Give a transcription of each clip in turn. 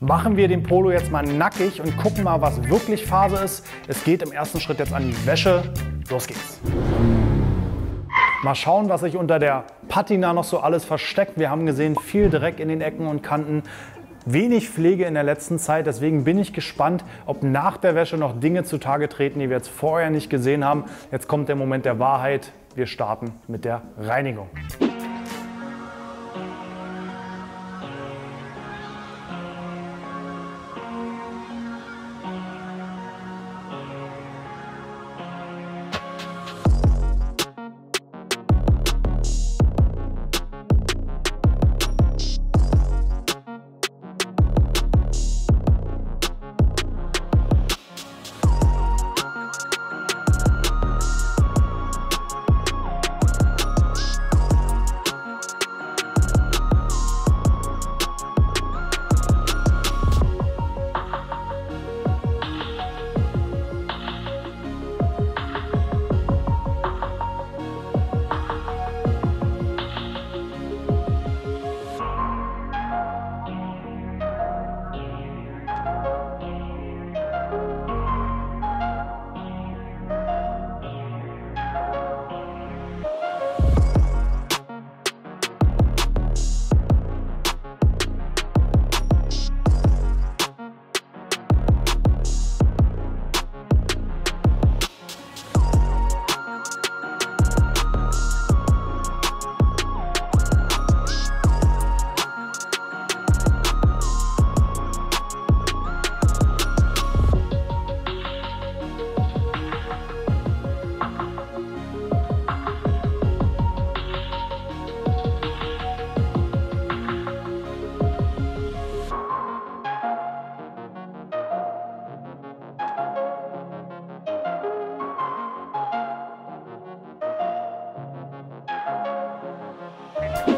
Machen wir den Polo jetzt mal nackig und gucken mal, was wirklich Phase ist. Es geht im ersten Schritt jetzt an die Wäsche. Los geht's. Mal schauen, was sich unter der Patina noch so alles versteckt. Wir haben gesehen, viel Dreck in den Ecken und Kanten. Wenig Pflege in der letzten Zeit, deswegen bin ich gespannt, ob nach der Wäsche noch Dinge zutage treten, die wir jetzt vorher nicht gesehen haben. Jetzt kommt der Moment der Wahrheit. Wir starten mit der Reinigung.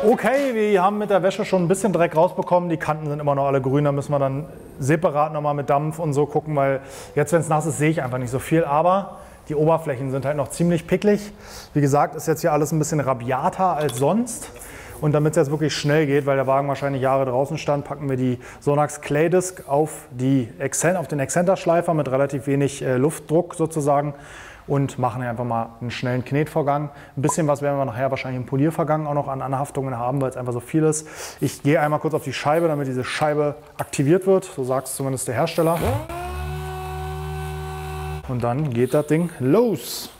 Okay, wir haben mit der Wäsche schon ein bisschen Dreck rausbekommen. Die Kanten sind immer noch alle grün. Da müssen wir dann separat nochmal mit Dampf und so gucken, weil jetzt, wenn es nass ist, sehe ich einfach nicht so viel. Aber die Oberflächen sind halt noch ziemlich picklig. Wie gesagt, ist jetzt hier alles ein bisschen rabiater als sonst. Und damit es jetzt wirklich schnell geht, weil der Wagen wahrscheinlich Jahre draußen stand, packen wir die Sonax Clay Disc auf den Exzenterschleifer mit relativ wenig Luftdruck sozusagen. Und machen hier einfach mal einen schnellen Knetvorgang. Ein bisschen was werden wir nachher wahrscheinlich im Poliervorgang auch noch an Anhaftungen haben, weil es einfach so viel ist. Ich gehe einmal kurz auf die Scheibe, damit diese Scheibe aktiviert wird. So sagt es zumindest der Hersteller. Und dann geht das Ding los.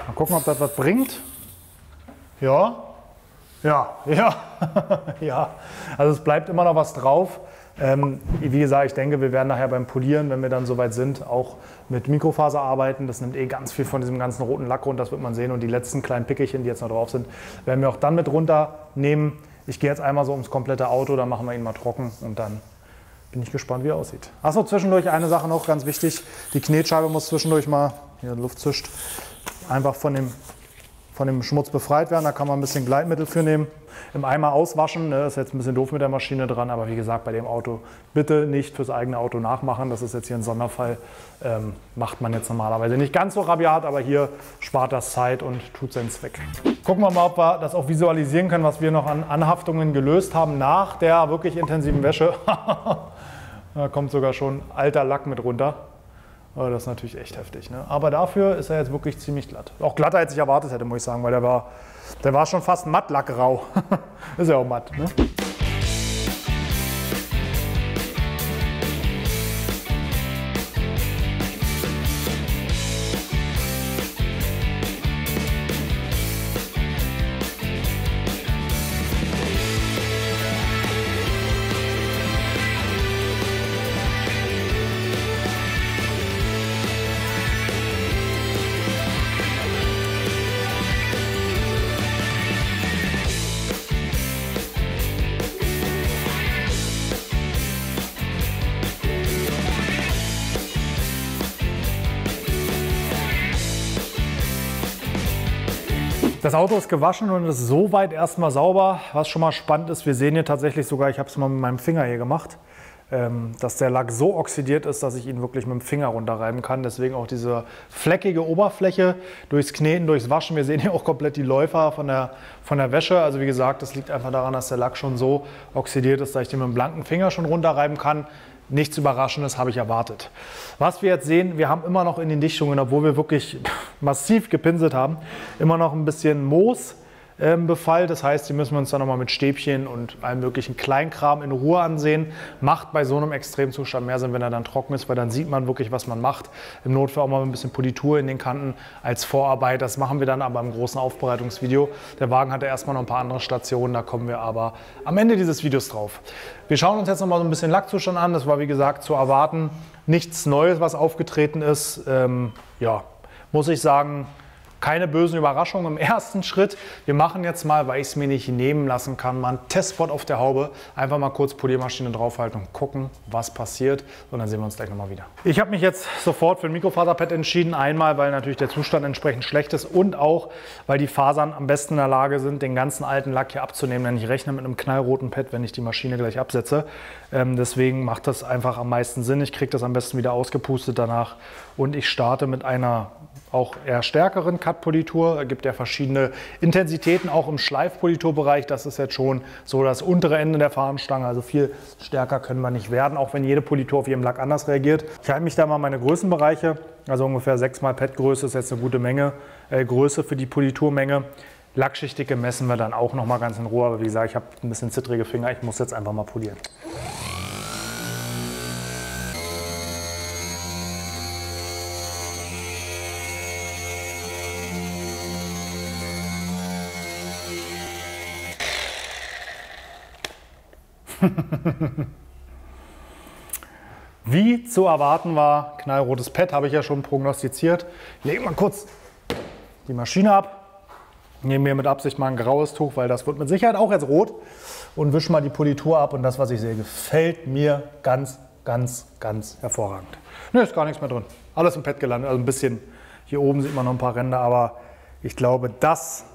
Mal gucken, ob das was bringt. Ja, ja, ja, ja. Also es bleibt immer noch was drauf. Wie gesagt, ich denke, wir werden nachher beim Polieren, wenn wir dann soweit sind, auch mit Mikrofaser arbeiten. Das nimmt ganz viel von diesem ganzen roten Lack runter, das wird man sehen. Und die letzten kleinen Pickelchen, die jetzt noch drauf sind, werden wir auch dann mit runternehmen. Ich gehe jetzt einmal so ums komplette Auto, dann machen wir ihn mal trocken und dann bin ich gespannt, wie er aussieht. Achso, zwischendurch eine Sache noch, ganz wichtig. Die Knetscheibe muss zwischendurch mal, hier Luft zischt, einfach von dem Schmutz befreit werden. Da kann man ein bisschen Gleitmittel für nehmen. Im Eimer auswaschen, ne, ist jetzt ein bisschen doof mit der Maschine dran, aber wie gesagt, bei dem Auto bitte nicht fürs eigene Auto nachmachen. Das ist jetzt hier ein Sonderfall. Macht man jetzt normalerweise nicht ganz so rabiat, aber hier spart das Zeit und tut seinen Zweck. Gucken wir mal, ob wir das auch visualisieren können, was wir noch an Anhaftungen gelöst haben nach der wirklich intensiven Wäsche. Da kommt sogar schon alter Lack mit runter. Das ist natürlich echt heftig, ne? Aber dafür ist er jetzt wirklich ziemlich glatt. Auch glatter, als ich erwartet hätte, muss ich sagen, weil der war schon fast matt lackrau. Ist ja auch matt, ne? Das Auto ist gewaschen und ist soweit erstmal sauber. Was schon mal spannend ist, wir sehen hier tatsächlich sogar, ich habe es mal mit meinem Finger hier gemacht, dass der Lack so oxidiert ist, dass ich ihn wirklich mit dem Finger runterreiben kann. Deswegen auch diese fleckige Oberfläche durchs Kneten, durchs Waschen. Wir sehen hier auch komplett die Läufer von der Wäsche. Also wie gesagt, das liegt einfach daran, dass der Lack schon so oxidiert ist, dass ich den mit dem blanken Finger schon runterreiben kann. Nichts Überraschendes habe ich erwartet. Was wir jetzt sehen, wir haben immer noch in den Dichtungen, obwohl wir wirklich massiv gepinselt haben, immer noch ein bisschen Moos. Befall. Das heißt, die müssen wir uns dann nochmal mit Stäbchen und allem möglichen Kleinkram in Ruhe ansehen. Macht bei so einem Extremzustand mehr Sinn, wenn er dann trocken ist, weil dann sieht man wirklich, was man macht. Im Notfall auch mal ein bisschen Politur in den Kanten als Vorarbeit. Das machen wir dann aber im großen Aufbereitungsvideo. Der Wagen hat ja erstmal noch ein paar andere Stationen, da kommen wir aber am Ende dieses Videos drauf. Wir schauen uns jetzt nochmal so ein bisschen Lackzustand an. Das war wie gesagt zu erwarten. Nichts Neues, was aufgetreten ist. Ja, muss ich sagen, keine bösen Überraschungen im ersten Schritt. Wir machen jetzt mal, weil ich es mir nicht nehmen lassen kann, mal einen Testspot auf der Haube. Einfach mal kurz Poliermaschine draufhalten und gucken, was passiert. Und dann sehen wir uns gleich nochmal wieder. Ich habe mich jetzt sofort für ein Mikrofaserpad entschieden. Einmal, weil natürlich der Zustand entsprechend schlecht ist und auch, weil die Fasern am besten in der Lage sind, den ganzen alten Lack hier abzunehmen. Denn ich rechne mit einem knallroten Pad, wenn ich die Maschine gleich absetze. Deswegen macht das einfach am meisten Sinn. Ich kriege das am besten wieder ausgepustet danach. Und ich starte mit einer auch eher stärkeren Cut-Politur. Es gibt ja verschiedene Intensitäten, auch im Schleifpoliturbereich. Das ist jetzt schon so das untere Ende der Fahnenstange. Also viel stärker können wir nicht werden, auch wenn jede Politur auf jedem Lack anders reagiert. Ich halte mich da mal meine Größenbereiche. Also ungefähr 6x Pad-Größe ist jetzt eine gute Menge. Größe für die Politurmenge. Lackschichtige messen wir dann auch noch mal ganz in Ruhe. Aber wie gesagt, ich habe ein bisschen zittrige Finger. Ich muss jetzt einfach mal polieren. Wie zu erwarten war, knallrotes Pad, habe ich ja schon prognostiziert. Ich lege mal kurz die Maschine ab, nehme mir mit Absicht mal ein graues Tuch, weil das wird mit Sicherheit auch jetzt rot, und wische mal die Politur ab, und das, was ich sehe, gefällt mir ganz, ganz, ganz hervorragend. Ne, ist gar nichts mehr drin. Alles im Pad gelandet, also ein bisschen, hier oben sieht man noch ein paar Ränder, aber ich glaube, das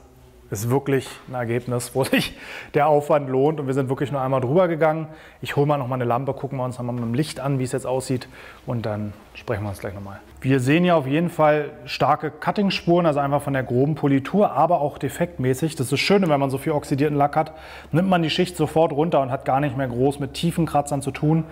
ist wirklich ein Ergebnis, wo sich der Aufwand lohnt, und wir sind wirklich nur einmal drüber gegangen. Ich hole mal noch mal eine Lampe, gucken wir uns noch mal mit dem Licht an, wie es jetzt aussieht, und dann sprechen wir uns gleich nochmal. Wir sehen hier auf jeden Fall starke Cutting-Spuren, also einfach von der groben Politur, aber auch defektmäßig. Das ist das Schöne, wenn man so viel oxidierten Lack hat, nimmt man die Schicht sofort runter und hat gar nicht mehr groß mit tiefen Kratzern zu tun.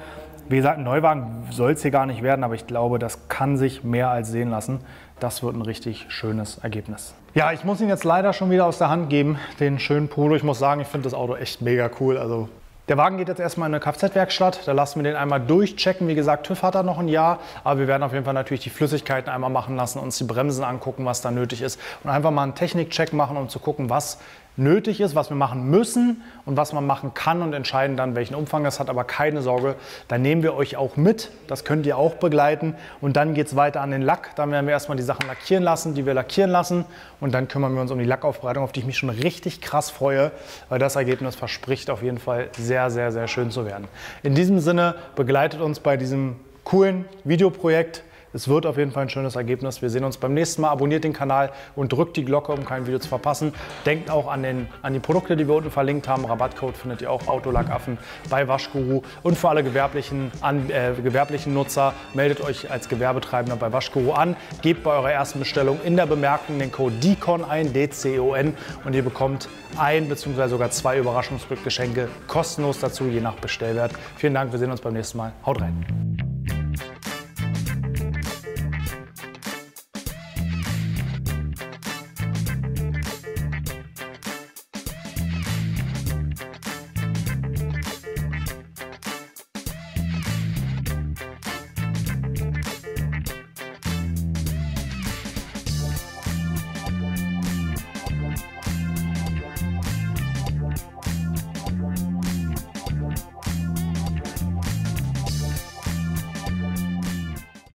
Wie gesagt, ein Neuwagen soll es hier gar nicht werden, aber ich glaube, das kann sich mehr als sehen lassen. Das wird ein richtig schönes Ergebnis. Ja, ich muss ihn jetzt leider schon wieder aus der Hand geben, den schönen Polo. Ich muss sagen, ich finde das Auto echt mega cool. Also der Wagen geht jetzt erstmal in eine Kfz-Werkstatt. Da lassen wir den einmal durchchecken. Wie gesagt, TÜV hat er noch ein Jahr, aber wir werden auf jeden Fall natürlich die Flüssigkeiten einmal machen lassen, uns die Bremsen angucken, was da nötig ist, und einfach mal einen Technikcheck machen, um zu gucken, was nötig ist, was wir machen müssen und was man machen kann, und entscheiden dann, welchen Umfang das hat. Aber keine Sorge, da nehmen wir euch auch mit. Das könnt ihr auch begleiten. Und dann geht es weiter an den Lack. Dann werden wir erstmal die Sachen lackieren lassen, die wir lackieren lassen. Und dann kümmern wir uns um die Lackaufbereitung, auf die ich mich schon richtig krass freue, weil das Ergebnis verspricht auf jeden Fall sehr, sehr, sehr schön zu werden. In diesem Sinne, begleitet uns bei diesem coolen Videoprojekt. Es wird auf jeden Fall ein schönes Ergebnis. Wir sehen uns beim nächsten Mal. Abonniert den Kanal und drückt die Glocke, um kein Video zu verpassen. Denkt auch an die Produkte, die wir unten verlinkt haben. Rabattcode findet ihr auch, Autolackaffen bei Waschguru. Und für alle gewerblichen Nutzer, meldet euch als Gewerbetreibender bei Waschguru an. Gebt bei eurer ersten Bestellung in der Bemerkung den Code DCON ein, DCON, und ihr bekommt ein bzw. sogar 2 Überraschungsgeschenke kostenlos dazu, je nach Bestellwert. Vielen Dank, wir sehen uns beim nächsten Mal. Haut rein!